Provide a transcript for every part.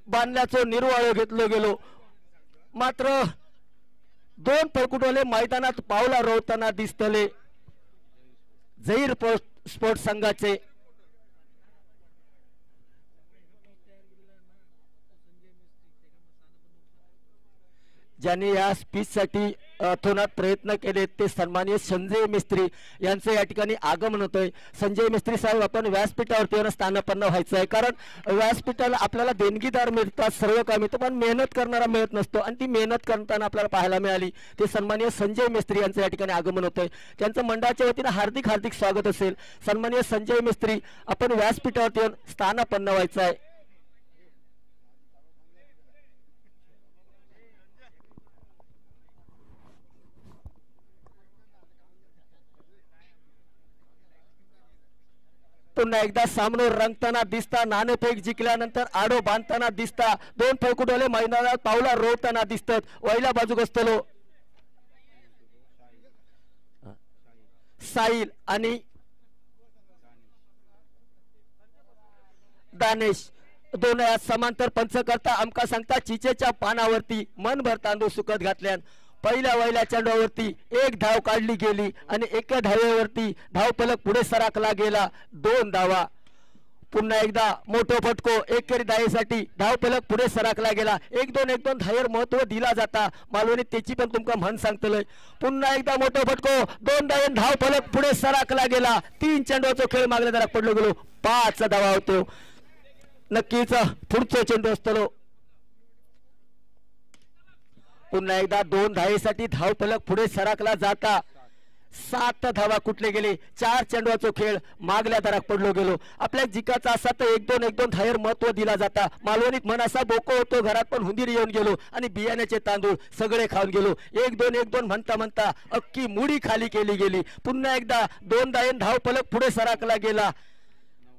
बांधल्याचं निर्वाळ घेतलं गेलो। मात्र दोन फळकुटवाले मैदानात पावला रोवताना दिसतले। झैर स्पोर्ट्स संघाचे ज्यांनी या स्पीच साठी अथोनात प्रयत्न केले ते सन्माननीय संजय मिस्त्री यांचे या ठिकाणी आगमन होतंय। संजय मिस्त्री साहेब, आपण व्यासपीठावरती स्थानापन्न व्हायचं आहे, कारण व्यासपीठाला आपल्याला देणगीदार मिळतात, सर्व काम मिळतं, पण मेहनत करणारा मिळत नसतो आणि ती मेहनत करताना आपल्याला पाहायला मिळाली। ते सन्माननीय संजय मिस्त्री यांचे या ठिकाणी आगमन होतंय। त्यांचं मंडळाच्या वतीने हार्दिक हार्दिक स्वागत असेल। सन्माननीय संजय मिस्त्री, आपण व्यासपीठावरती स्थानापन्न व्हायचं आहे। पुन्हा एकदा सामनो रंगताना दिसता, नाणेफेक जिंकल्यानंतर आडो बांधताना दिसता, दोन फळकुटवाले मैदानात पावला रोवताना दिसतात। वहिला बाजूक असतलो साहिल आणि दानेश दोन समांतर पंच करता आमका सांगता चिचेच्या पानावरती मनभर तांदूळ सुकत घातल्यान पहिल्या वहिल्या चेंडूवरती एक धाव काढली गेली आणि एका धावेवरती धावफलक पुढे सरकला गेला। 2 धावा। पुन्हा एकदा मोठो फटको एकेरी धावेसाठी धावफलक पुढे सरकला गेला। 1-2 धावेर महत्व दिला जाता, मालवणी त्याची पण तुमका म्हण सांगतलंय। पुन्हा एकदा मोठो फटको 2 धावे धावफलक पुढे सरकला गेला। 3 चेंडूचा खेळ मागल्या जरा पडलो गेलो। 5 धावा होतो। नक्कीच पुढचा चेंडू असतो। पुन्हा एकदा 2 धावेसाठी धावफलक पुढे सरकला जाता। 7 धावा कुठले गेले। 4 चेंडूचा खेळ मागल्या दारात पडलो गेलो। आपल्या जिकाचा असा तर 1-2 धावेर महत्व दिला जाता। मालवणीत मन असा बोको होतो, घरात पण हुंदीर येऊन गेलो आणि बियाण्याचे तांदूळ सगळे खाऊन गेलो। 1-2 म्हणता म्हणता अख्खी मुडी खाली केली गेली। पुन्हा एकदा 2 धावे धावफलक पुढे सरकला गेला।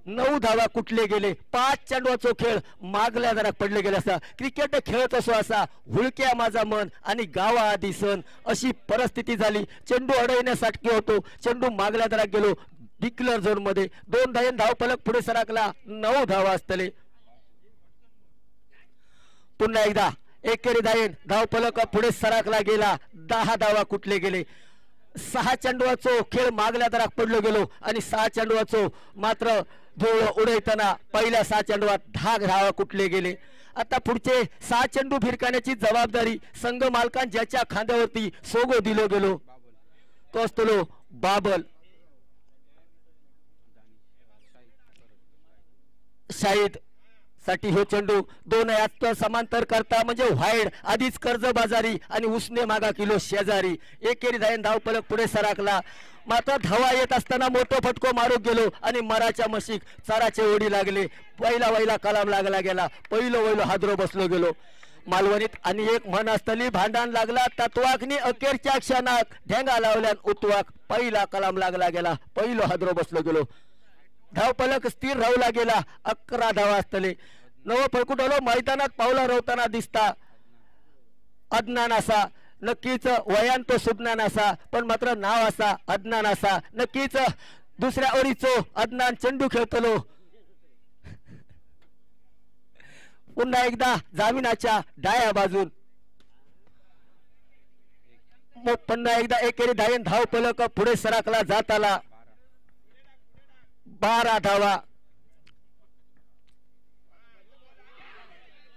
9 धावा कुठले गेले। 5 चेंडूचा खेळ मागल्या दारात पडले गेले। असा क्रिकेट खेळत असो असा हुळक्या माझा मन आणि गावा आधी सण अशी परिस्थिती झाली। चेंडू अडवण्यासाठी होतो, चेंडू मागल्या दारात गेलो डिक्लेअर झोन मध्ये। 2 धावे धावफलक पुढे सरकला। 9 धावा असतले। पुन्हा एकदा एकेरी धावे धावफलक पुढे सरकला गेला। 10 धावा कुठले गेले। 6 चेंडूचा खेळ मागल्या दारात पडलो गेलो आणि 6 चेंडूचा मात्र धूळ उडवताना पहिल्या 6 चेंडूत 10 धावा कुठले गेले। आता पुढचे 6 चेंडू फिरकाण्याची जबाबदारी संघ मालकान ज्याच्या खांद्यावरती सोगो दिलो गेलो तो असतो बाबल। शाहिद साठी हो चेंडू 2 यात समांतर करता म्हणजे व्हाईड आधीच कर्जबाजारी आणि उसने मागा किलो शेजारी। एकेरी धावे धावफलक पुढे सरकला। मात्र धावा येत असताना मोठो फटको मारू गेलो आणि मराच्या मशीक चाराचे ओढी लागले। पहिला कलाम लागला गेला। पहिलो हादरो बसलो गेलो। मालवणीत आणि एक म्हण असतली, भांडण लागला तत्वाग्नी अखेरच्या क्षणात ढेंगा लावल्यान उतवाक पहिला कलाम लागला गेला। पहिलो हादरो बसलो गेलो। धावफलक स्थिर राहूला गेला। 11 धावा असतले। नव फळकुटवालो मैदानात पावला रोवताना दिसता। अदनान असा नक्कीच वयान तो सुज्ञान असा, पण मात्र नाव असा अदनान असा। नक्कीच दुसऱ्या ओळीचो अदनान चेंडू खेळतलो। पुन्हा एकदा जामिनाच्या डाया बाजून पुन्हा एकदा एकेरी धावे धावफलक पुढे सरकला जात आला। 12 धावा।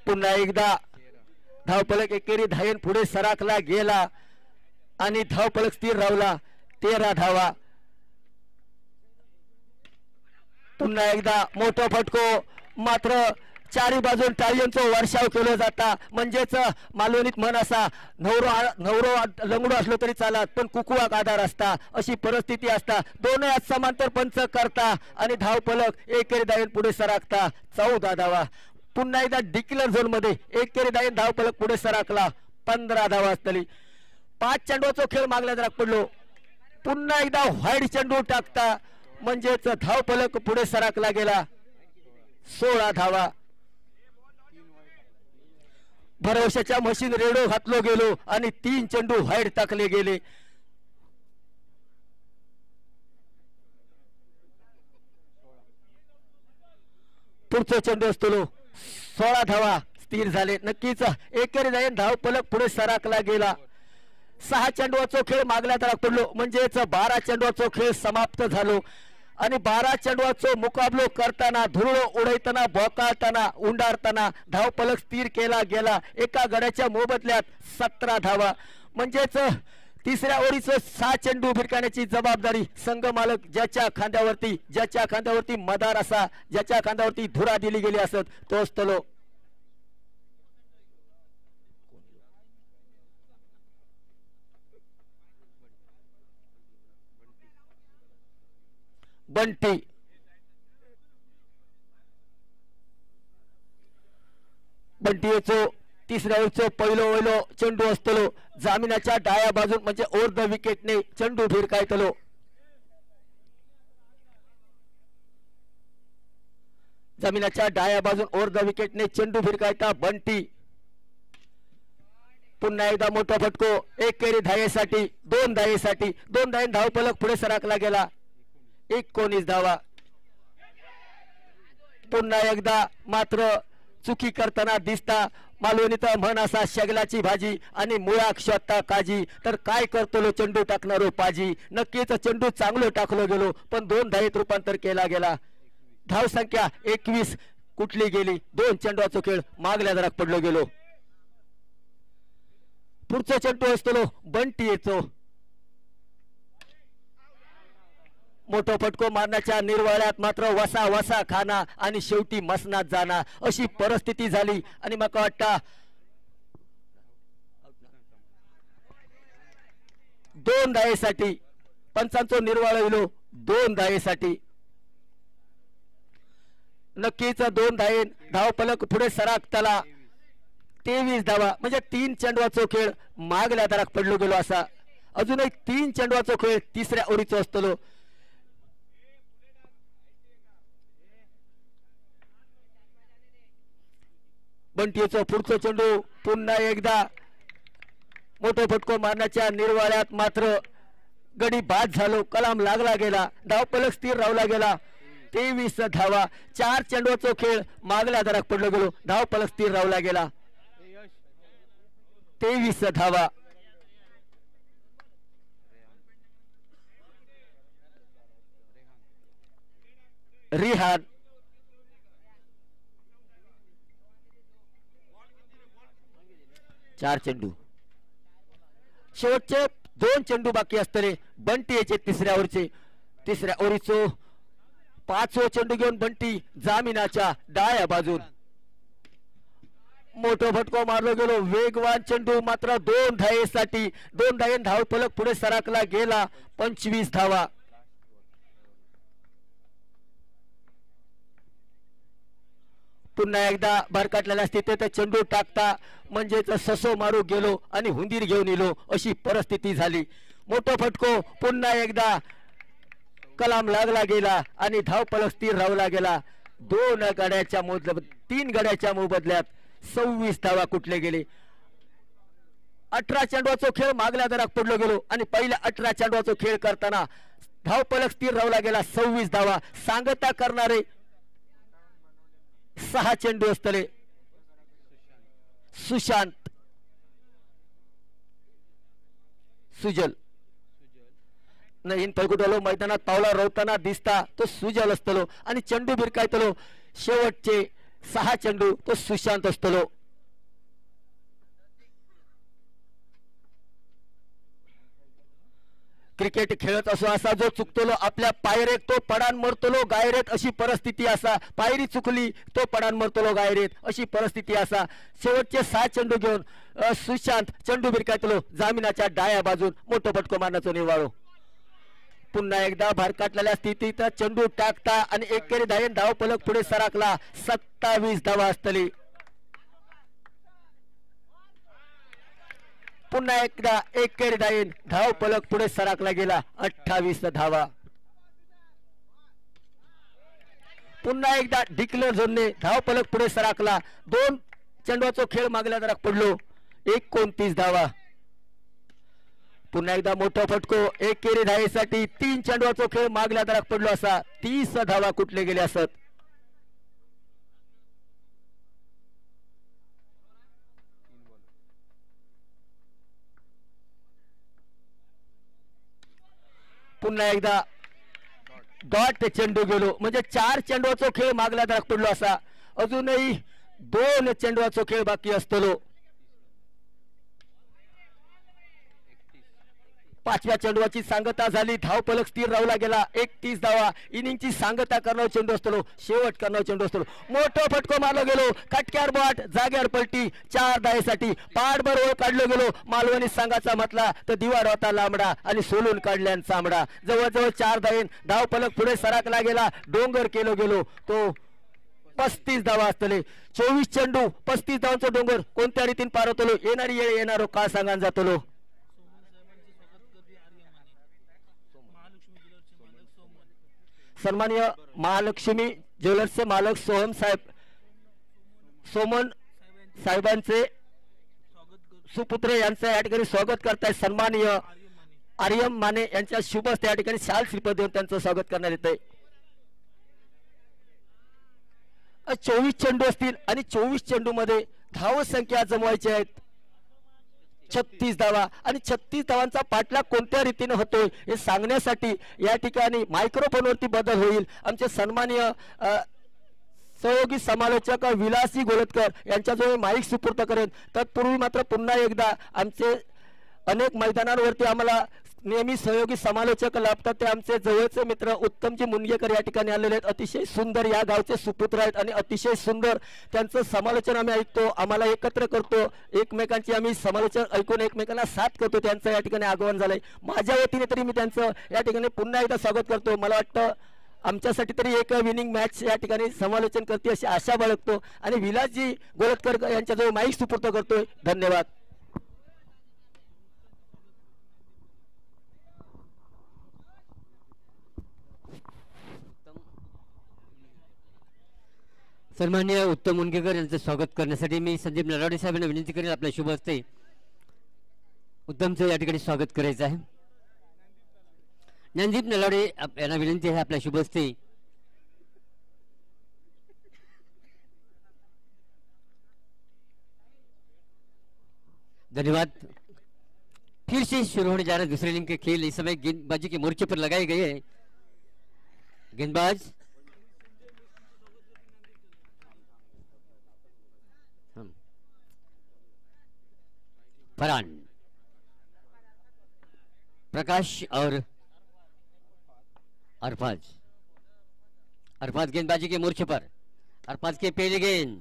पुन्हा एकदा धावफलक एकेरी धावेन पुढे सरकला गेला आणि धावफलक स्थिर राहिला। 13 धावा। पुन्हा एकदा मोठा फटको मात्र चारी बाजून टाळ्यांचा वर्षाव केला जाता। म्हणजेच मालवणीत म्हण असा नवरो लंगडो असलो तरी चालत, पण कुकुवाक आधार असता अशी परिस्थिती असता। 2 यात समांतर पंच करता आणि धावफलक एकेरी धावेन पुढे सरकता। 14 धावा। पुन्हा एकदा डिक्लेअर झोन मध्ये एकेरी धावेन धावफलक पुढे सरकला। 15 धावा असतली। 5 चेंडूचा खेळ मागल्या जरा पडलो। पुन्हा एकदा व्हाईड चेंडू टाकता म्हणजेच धावफलक पुढे सरकला गेला। 16 धावा। भरवशाच्या मशीन रेडो घातलो गेलो आणि 3 चेंडू व्हाईड टाकले गेले। पुढचा चेंडू असतो 16 धावा स्थिर झाले. नक्कीच एकेरी धाव धाव फलक पुढे सरकला गेला. 6 चेंडूचा खेळ मागल्या तर पडलो म्हणजेच 12 चेंडूचा खेळ समाप्त झालो आणि 12 चेंडूचा मुकाबलो करताना धुरळो उडवताना भोकाळताना उंडारताना धाव फलक स्थिर केला गेला. एका गड्याच्या मोबदल्यात 17 धावा म्हणजेच तिसऱ्या ओव्हरीचं 6 चेंडू भिरकावण्याची जबाबदारी संघ मालक ज्याच्या खांद्यावरती मदार असा ज्याच्या खांद्यावरती धुरा दिली गेली असत तो असतो बंटी. बंटीचो तिसऱ्या ओव्हरचो पहिलो चेंडू असतलो जमिनाच्या डाव्या बाजून म्हणजे ओव्हर द विकेटने चेंडू भिरकायतलो. जमिनाच्या डाव्या बाजून ओव्हर द विकेटने चेंडू भिरकायता बंटी. पुन्हा एकदा मोठा फटको. एक केरी धावेसाठी 2 धावेसाठी 2 धावे धाव फलक पुढे सरकला गेला. 19 धावा. पुन्हा एकदा मात्र चुकी करताना दिसता मालवणीचा म्हण असा शगलाची भाजी आणि मुळा क्षता काजी तर काय करतो चेंडू टाकणारो पाजी. नक्कीच चेंडू चांगलो टाकलो गेलो पण 2 धावेत रूपांतर केला गेला. धाव संख्या 21 कुठली गेली. 2 चेंडूचा खेळ मागल्या दरात पडलो गेलो. पुढचा चेंडू असतो बंटी येतो. मोठो फटको मारण्याच्या निर्वाळ्यात मात्र वसा वसा खाना आणि शेवटी मसनात जाना अशी परिस्थिती झाली आणि मला वाटतं 2 धावेसाठी पंचांचो निर्वाळ होईल. 2 धावेसाठी नक्कीच 2 धावे धाव फलक पुढे सरकताला 23 धावा म्हणजे 3 चेंडूचा खेळ मागल्या दरात पडलो गेलो असा. अजून एक 3 चेंडूचा खेळ तिसऱ्या ओव्हरीचो असतो. बंटीचा पुढचा चेंडू पुन्हा एकदा मोठो फटको मारण्याच्या निर्वाळ्यात मात्र गडी बाद झालो. कलाम लागला गेला. धाव फलक स्थिर रावला गेला. 23 धावा. 4 चेंडूचा खेळ मागल्या दरात पडलो गेलो. धाव फलक स्थिर रावला गेला. 23 धावा. रिहान 4 चेंडू. शेवटचे 2 चेंडू बाकी असतले बंटी याचे तिसऱ्या ओव्हरीचो 5वो चेंडू घेऊन बंटी जामिनाच्या डाव्या बाजून मोठो फटको मारलो गेलो. वेगवान चेंडू मात्र 2 धावेसाठी 2 धावे धाव फलक पुढे सरकला गेला. 25 धावा. पुन्हा एकदा भरकटलेल्या स्थितीत चेंडू टाकता म्हणजेच ससो मारू गेलो आणि हुंदीर घेऊन येलो अशी परिस्थिती झाली. मोठो फटको पुन्हा एकदा कलाम लागला गेला आणि धाव फलक स्थिर रावला गेला. 3 गड्याच्या मोबदल्यात 26 धावा कुठले गेले. 18 चेंडूचा खेळ मागल्या दरात पडलो गेलो आणि पहिल्या 18 चेंडूचा खेळ करताना धाव फलक स्थिर रावला गेला. 26 धावा. सांगता करणारे 6 चेंडू असतले. सुशांत सुजल नवीन पलकुटलो मैदानात पावला रोवताना दिसता तो सुजल असतलो आणि चेंडू भिरकायतलो शेवटचे 6 चेंडू तो सुशांत असतलो. क्रिकेट खेळत असो असा जो चुकतलो आपल्या पायरेत तो पडान मरतलो गायरेत अशी परिस्थिती असा. पायरी चुकली तो पडान मरतलो गायरेत अशी परिस्थिती असा. शेवटचे 6 चेंडू घेऊन सुशांत चेंडू भिरकायतलो जामिनाच्या डाव्या बाजून मोठो फटको मारण्याचा निर्वाळो. पुन्हा एकदा भरकटलेल्या स्थितीत चेंडू टाकता आणि एकेरी धावेन धाव फलक पुढे सरकला. 27 धावा असतली. पुन्हा एकदा एकेरी धावेन धाव फलक पुढे सरकला गेला. 28 धावा. पुन्हा एकदा डिक्लेअर झोनने धाव फलक पुढे सरकला. 2 चेंडूचा खेळ मागल्या दरात पडलो. 29 धावा. पुन्हा एकदा मोठा फटको एकेरी धावेसाठी 3 चेंडूचा खेळ मागल्या दरात पडलो असा. 30 धावा कुठले गेले असत. पुन्हा एकदा डॉट चेंडू गेलो म्हणजे 4 चेंडूचा खेळ मागला दाग पडलो असा अजूनही 2 चेंडूचा खेळ बाकी असतलो 5व्या चेंडूची सांगता झाली धावपलक स्थिर राहूला गेला 31 धावा इनिंगची सांगता करणारा चेंडू असतो शेवट करणारा चेंडू असतो मोठा फटको मारला गेलो कटक्यार बॉट जाग्यावर पलटी 4 धावेसाठी पाठ बरोबर काढलो गेलो मालवणी संघाचा म्हटला तर दिवाड होता लांबडा आणि सोलून काढल्यान चांबडा जवळजवळ 4 धावेन धावपलक पुढे सरकला गेला डोंगर केलो गेलो तो 35 धावा असतले 24 चेंडू 35 धावांचा डोंगर कोणत्या रीतीने पार होतलो येणारी येळ येणारो का सांगान जातलो सन्माननीय महालक्ष्मी ज्वेलर्सचे मालक सोहम साहेब सोमन साहेबांचे सुपुत्र यांचं या ठिकाणी स्वागत करताय सन्माननीय आर्यम माने यांच्या शुभ हस्ते या ठिकाणी शाल श्रीपद देऊन त्यांचं स्वागत करण्यात येतंय 24 चेंडू असतील आणि 24 चेंडू मध्ये धाव संख्या जमवायची आहेत 36 धावा आणि 36 धावांचा पाठलाग कोणत्या रीतीने होतोय हे सांगण्यासाठी या ठिकाणी मायक्रोफोनवरती बदल होईल आमचे सन्माननीय सहयोगी समालोचक विलासी गोलतकर यांच्याजवळ माईक सुपूर्द करेन तत्पूर्वी मात्र पुन्हा एकदा आमचे अनेक मैदानांवरती आम्हाला नेहमी सहयोगी समालोचक लाभतात ते आमचे जवळचे मित्र उत्तमजी मुनगेकर या ठिकाणी आलेले आहेत अतिशय सुंदर या गावचे सुपुत्र आहेत आणि अतिशय सुंदर त्यांचं समालोचन आम्ही ऐकतो आम्हाला एकत्र करतो एकमेकांची आम्ही समालोचन ऐकून एकमेकांना साथ करतो त्यांचं या ठिकाणी आगमन झालंय माझ्या वतीने तरी मी त्यांचं या ठिकाणी पुन्हा एकदा स्वागत करतो मला वाटतं आमच्यासाठी तरी एक विनिंग मॅच या ठिकाणी समालोचन करते अशी आशा बाळगतो आणि विलासजी गोलतकर यांच्याजवळ माईक सुपूर्द करतोय धन्यवाद सन्माननीय उत्तम मुनगेकर यांचं स्वागत करण्यासाठी मी संदीप नलावडे साहेबांना विनंती करेन आपल्या शुभ हस्ते उत्तमचं या ठिकाणी स्वागत करायचं आहे ज्ञानदीप नलावडे यांना विनंती आहे आपल्या शुभ हस्ते धन्यवाद फिर से शुरू होने जा रहा है दूसरे लिंग के खेल इस समय गेंदबाजी के मोर्चे पर लगाए गए हैं गेंदबाज फरहान प्रकाश और अरफाज गेंदबाजी के मोर्चे पर अरफाज के पहले गेंद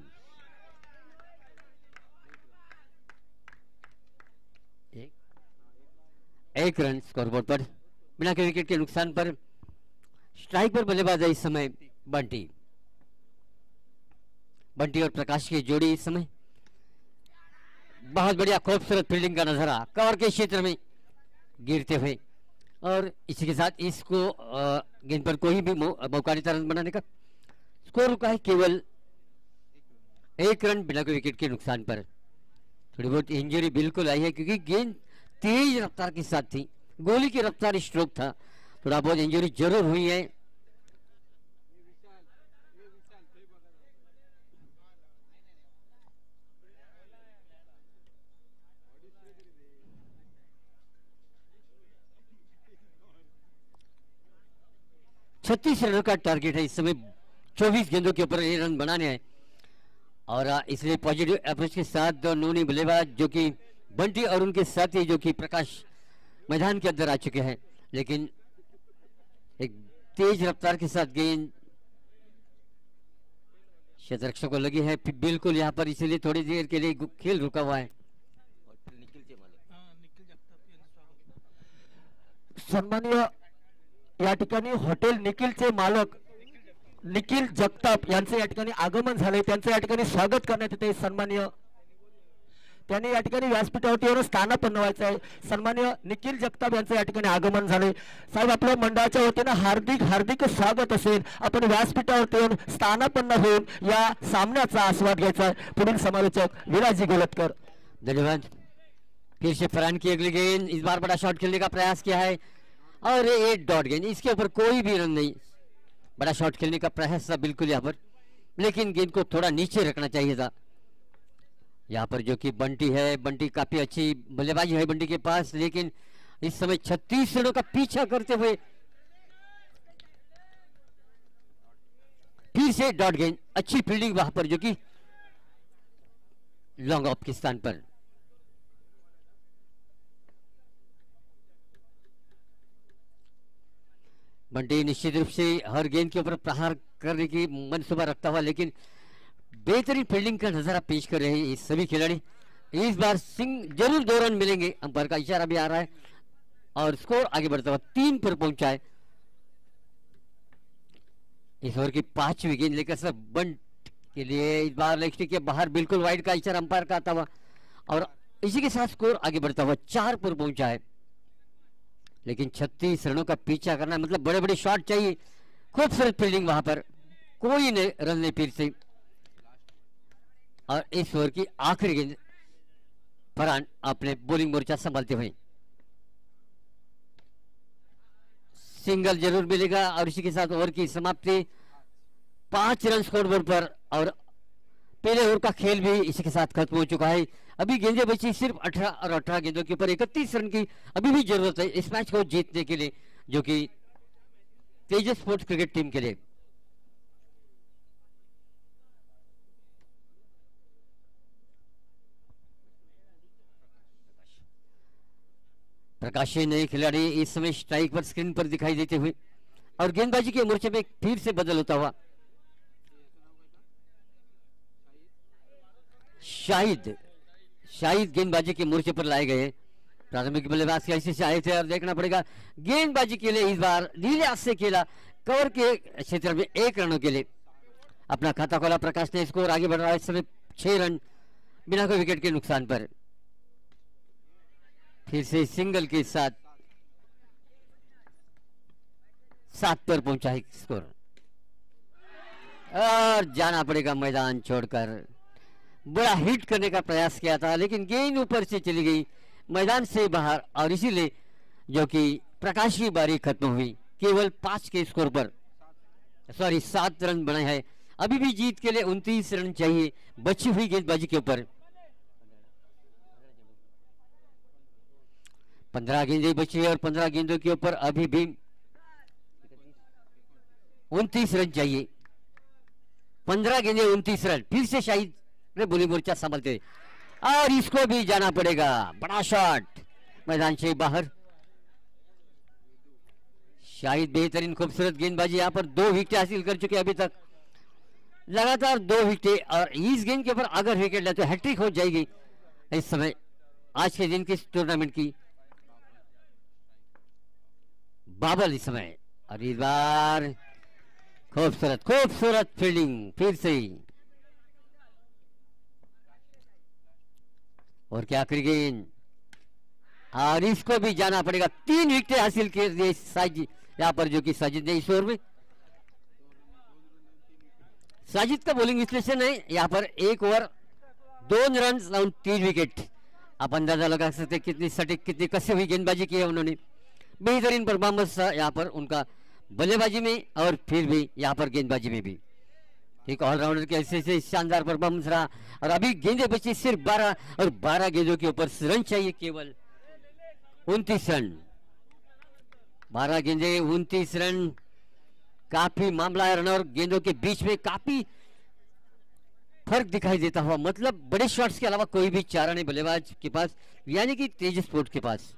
एक रन स्कोरबोर्ड पर बिना के विकेट के नुकसान पर स्ट्राइक पर बल्लेबाज है इस समय बंटी और प्रकाश की जोड़ी इस समय बहुत बढ़िया खूबसूरत फील्डिंग का नजारा कवर के क्षेत्र में गिरते हुए और इसी के साथ इसको गेंद पर कोई भी मौका नहीं था रन बनाने का स्कोर रुका है केवल 1 रन बिना कोई विकेट के नुकसान पर थोड़ी बहुत इंजरी बिल्कुल आई है क्योंकि गेंद तेज रफ्तार के साथ थी गोली की रफ्तार स्ट्रोक था थोड़ा बहुत इंजरी जरूर हुई है छत्तीस रनों का टारगेट है इस समय 24 गेंदों के ऊपर 1 रन बनाने हैं और इसलिए पॉजिटिव अप्रोच के साथ दो नूनी बल्लेबाज जो कि बंटी और उनके साथी जो कि प्रकाश मैदान के अंदर आ चुके हैं लेकिन एक तेज रफ्तार के साथ गेंद क्षेत्ररक्षक को लगी है बिल्कुल यहाँ पर इसलिए थोड़ी देर के लिए खेल रुका हुआ है सन्माननीय या ठिकाणी हॉटेल निखिलचे मालक निखिल जगताप यांचे या ठिकाणी आगमन झाले त्यांचे या ठिकाणी स्वागत करण्यात येते सन्माननीय त्यांनी या ठिकाणी व्यासपीठावरती येऊन स्थानापन्न व्हायचं आहे सन्माननीय निखिल जगताप यांचे या ठिकाणी आगमन झाले साहेब आपल्या मंडळाच्या वतीने हार्दिक हार्दिक स्वागत असेल आपण व्यासपीठावरती येऊन स्थानापन्न होऊन या सामन्याचा आस्वाद घ्यायचा आहे पुढील समालोचक विलासजी गोलतकर धन्यवाद फिर से फरहान की अगली गेंद इस बार बड़ा शॉट खेलने का प्रयास किया है और ये डॉट गेंद इसके ऊपर कोई भी रन नहीं बड़ा शॉट खेलने का प्रयास था बिल्कुल यहाँ पर लेकिन गेंद को थोड़ा नीचे रखना चाहिए था यहाँ पर जो कि बंटी है बंटी काफी अच्छी बल्लेबाजी है बंटी के पास लेकिन इस समय 36 रनों का पीछा करते हुए फिर से डॉट गेंद, अच्छी फील्डिंग वहां पर जो कि लॉन्ग ऑफ के स्थान पर। बंटी निश्चित रूप से हर गेंद के ऊपर प्रहार करने की मनसूबा रखता हुआ, लेकिन बेहतरीन फील्डिंग का नजारा पेश कर रहे हैं ये सभी खिलाड़ी। इस बार सिंह जरूर 2 रन मिलेंगे, अंपायर का इशारा भी आ रहा है और स्कोर आगे बढ़ता हुआ 3 पर पहुंचा है। इस ओवर की 5वीं गेंद लेकर सर बंट के लिए इस बार लेग स्टिक के बाहर बिल्कुल वाइड का इशारा अंपायर का आता हुआ और इसी के साथ स्कोर आगे बढ़ता हुआ 4 पर पहुंचा है। लेकिन 36 रनों का पीछा करना मतलब बड़े बड़े शॉट चाहिए, खूबसूरत फील्डिंग वहां पर, कोई रन नहीं फिर से। और इस ओवर की आखिरी गेंद फरहान अपने बॉलिंग मोर्चा संभालते हुए, सिंगल जरूर मिलेगा और इसी के साथ ओवर की समाप्ति 5 रन स्कोरबोर्ड पर और पहले ओवर का खेल भी इसी के साथ खत्म हो चुका है। अभी गेंदें बची सिर्फ 18 और 18 गेंदों के ऊपर 31 रन की अभी भी जरूरत है इस मैच को जीतने के लिए, जो कि तेजस स्पोर्ट्स क्रिकेट टीम के लिए। प्रकाशी नए खिलाड़ी इस समय स्ट्राइक पर स्क्रीन पर दिखाई देते हुए और गेंदबाजी के मोर्चे में फिर से बदल होता हुआ शाहिद गेंदबाजी के मोर्चे पर लाए गए। प्राथमिक बल्लेबाज के ऐसे से आए थे और देखना पड़ेगा गेंदबाजी के लिए इस बार नीले हाथ से खेला, कवर के क्षेत्र में 1 रनों के लिए अपना खाता खोला प्रकाश ने। स्कोर आगे बढ़ रहा है इस समय 6 रन बिना कोई विकेट के नुकसान पर। फिर से सिंगल के साथ 7 पर पहुंचा है स्कोर और जाना पड़ेगा मैदान छोड़कर। बड़ा हिट करने का प्रयास किया था लेकिन गेंद ऊपर से चली गई मैदान से बाहर और इसीलिए जो कि प्रकाश की बारी खत्म हुई केवल 5 के स्कोर पर, 7 रन बने हैं। अभी भी जीत के लिए 29 रन चाहिए बची हुई गेंदबाजी के ऊपर। 15 गेंदें बची है और 15 गेंदों के ऊपर अभी भी 29 रन चाहिए। 15 गेंदें 29 रन। फिर से शाहिद ने बॉलिंग मोर्चा संभालते और इसको भी जाना पड़ेगा, बड़ा शॉट मैदान से बाहर। शाहिद बेहतरीन खूबसूरत गेंदबाजी, यहाँ पर 2 विकेट हासिल कर चुके अभी तक, लगातार 2 विकेट और इस गेंद के ऊपर अगर विकेट ले तो हैट्रिक हो जाएगी इस समय आज के दिन की टूर्नामेंट की। बाबल इस समय और इस बार खूबसूरत फील्डिंग फिर से और क्या आखिरी गेंद और इसको भी जाना पड़ेगा। 3 विकेट हासिल कर दिए साजिद यहाँ पर जो कि साजिद ने इस ओवर में। साजिद का बॉलिंग विश्लेषण है यहाँ पर 1 ओवर 2 रन और 3 विकेट। आप अंदाजा लगा सकते कितनी सटीक कितनी कसी हुई गेंदबाजी की है उन्होंने। बेहतरीन परफॉर्मेंस यहाँ पर उनका बल्लेबाजी में और फिर भी यहाँ पर गेंदबाजी में भी एक ऑलराउंडर के ऐसे शानदार परफॉर्मेंस रहा। और अभी गेंदें बची सिर्फ 12 और 12 गेंदों के ऊपर रन चाहिए केवल 29 रन। 12 गेंदें 29 रन, काफी मामला है। रन और गेंदों के बीच में काफी फर्क दिखाई देता हुआ, मतलब बड़े शॉट्स के अलावा कोई भी चारा नहीं बल्लेबाज के पास, यानी कि तेज स्पोर्ट के पास।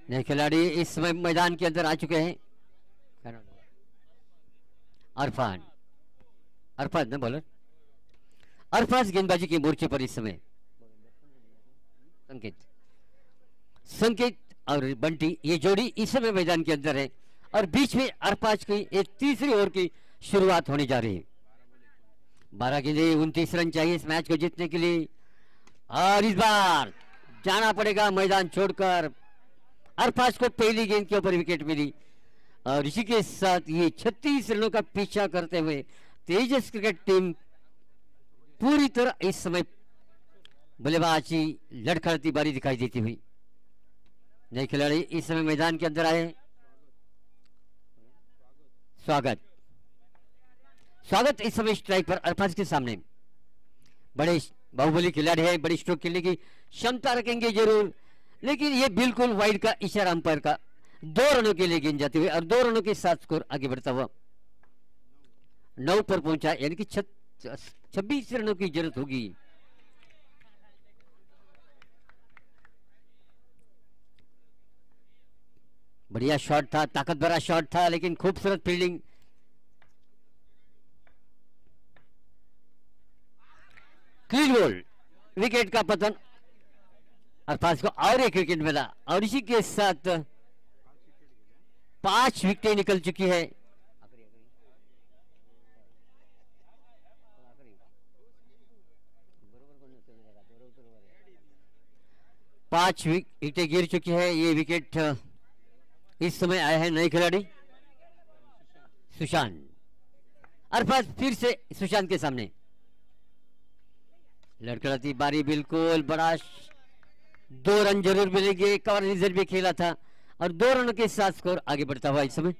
नए खिलाड़ी इस समय मैदान के अंदर आ चुके हैं। अरफान ने बॉलर अरफाज गेंदबाजी के मोर्चे पर इस समय। संकेत और बंटी ये जोड़ी इस समय मैदान के अंदर है और बीच में अरफाज की एक तीसरी ओवर की शुरुआत होने जा रही है। 12 गेंदें 29 रन चाहिए इस मैच को जीतने के लिए और इस बार जाना पड़ेगा मैदान छोड़कर। अरफाज को पहली गेंद के ऊपर विकेट मिली और इसी के साथ ये 36 रनों का पीछा करते हुए तेजस क्रिकेट टीम पूरी तरह इस समय बल्लेबाजी लड़खड़ती बारी दिखाई देती हुई। नए खिलाड़ी इस समय मैदान के अंदर आए। स्वागत इस समय स्ट्राइक पर अरफाज के सामने। बड़े बाहुबली खिलाड़ी है, बड़ी स्ट्रोक खेलने की क्षमता रखेंगे जरूर, लेकिन ये बिल्कुल वाइड का इशारा अंपायर का 2 रनों के लिए गेंद जाते हुए और 2 रनों के साथ स्कोर आगे बढ़ता हुआ 9 पर पहुंचा, यानी कि 26 रनों की जरूरत होगी। बढ़िया शॉट था, ताकत भरा शॉट था, लेकिन खूबसूरत फील्डिंग। क्लीन बॉल, विकेट का पतन अर्थात को और एक विकेट मिला और इसी के साथ 5 विकेटें निकल चुकी है। 5 विकेटें गिर चुकी है। ये विकेट इस समय आया है नए खिलाड़ी सुशांत, अर्थात फिर से सुशांत के सामने लड़खड़ाती बारी, बिल्कुल बड़ा 2 रन जरूर मिलेंगे। कवर रिजर्व भी खेला था और 2 रनों के साथ स्कोर आगे बढ़ता हुआ इस समय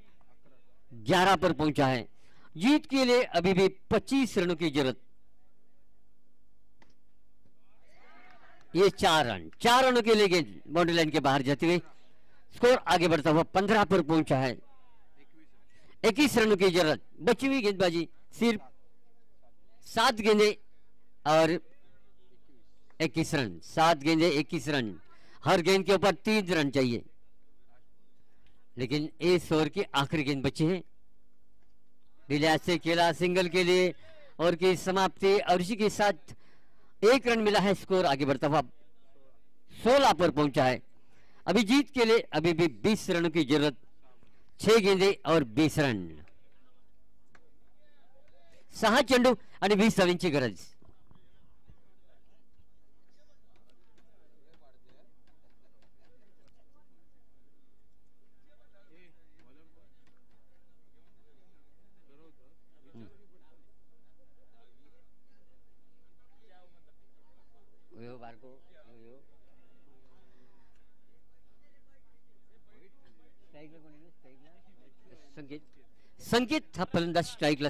11 पर पहुंचा है। जीत के लिए अभी भी 25 रनों की जरूरत। ये 4 रनों के लिए गेंद बाउंड्री लाइन के बाहर जाते हुए स्कोर आगे बढ़ता हुआ 15 पर पहुंचा है। 21 रनों की जरूरत। बची हुई गेंदबाजी सिर्फ 7 गेंदे और 21 रन। 7 गेंदे 21 रन, हर गेंद के ऊपर 3 रन चाहिए, लेकिन इस ओवर की आखिरी गेंद बची है। डिलियास से खेला सिंगल के लिए और की समाप्ति और इसी के साथ 1 रन मिला है। स्कोर आगे बढ़ता हुआ 16 पर पहुंचा है। अभी जीत के लिए अभी भी 20 रनों की जरूरत। 6 गेंदे और 20 रन। 6 चेंडू आणि 20 धावांची गरज। संकेत हा फलंदाज स्ट्राईकला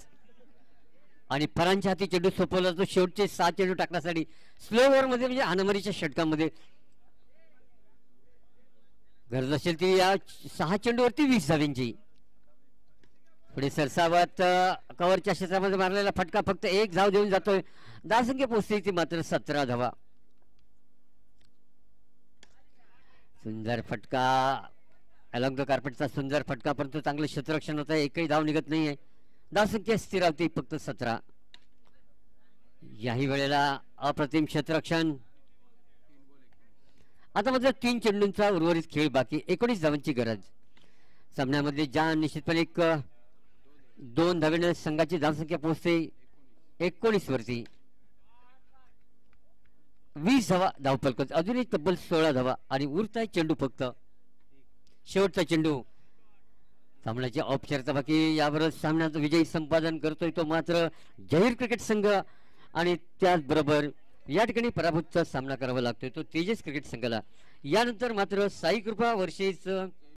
आणि फरांच्या हाती चेंडू सोपवला तो शेवटचे 7 चेंडू टाकण्यासाठी स्लो ओव्हर मध्ये म्हणजे हाणामारीच्या षटकामध्ये गरज असेल ती या 6 चेंडूवरती 20 धावांची। पुढे सरसावत कव्हरच्या क्षेत्रामध्ये मारलेला फटका फक्त 1 धाव देऊन जातोय। धावसंख्या पोहोचते ती मात्र 17 धावा। सुंदर फटका अलॉंग द कार्पेटचा सुंदर फटका, परंतु चांगलं क्षेत्ररक्षण होत आहे। एकही धाव निघत नाहीये। धावसंख्या स्थिरावती फक्त 17। याही वेळेला अप्रतिम क्षेत्ररक्षण। आता मात्र 3 चेंडूंचा उर्वरित खेळ बाकी। 19 धावांची गरज। सामन्यामध्ये जान निश्चितपणे 2 धावेने संघाची धावसंख्या पोहोचते 19 वरती। 20 धावा धावफलक, अजून एक तब्बल 16 धावा आणि उरताय चेंडू फक्त शेवटचा चेंडू। सामन्याची औपचारिकता बाकी। यावरच सामन्याचा विजयी संपादन करतोय तो मात्र जाहीर क्रिकेट संघ आणि त्याचबरोबर या ठिकाणी पराभूतचा सामना करावा लागतोय तो तेजस क्रिकेट संघाला। यानंतर मात्र साई कृपा वर्सेस